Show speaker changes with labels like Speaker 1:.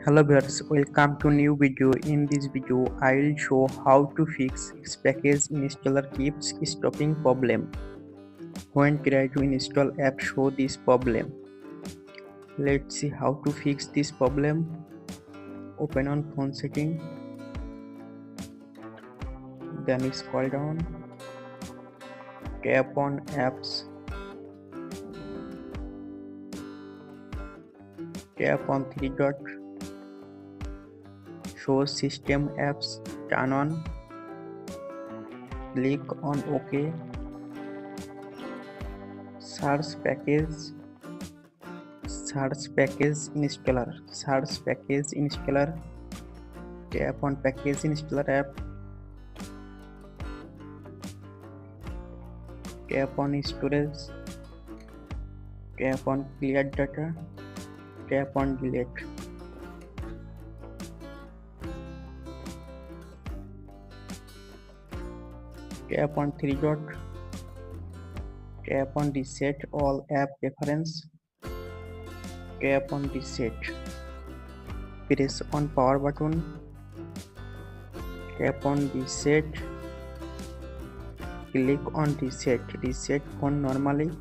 Speaker 1: Hello viewers, welcome to new video. In this video, I will show how to fix package installer keeps stopping problem. When try to install app show this problem. Let's see how to fix this problem. Open on phone setting, then scroll down, tap on apps, tap on three dot, show system apps, turn on, click on OK, search package installer, tap on package installer app, tap on storage, tap on clear data, tap on delete. Tap on three dot, tap on reset all app preference, tap on reset, press on power button, tap on reset, click on reset phone normally,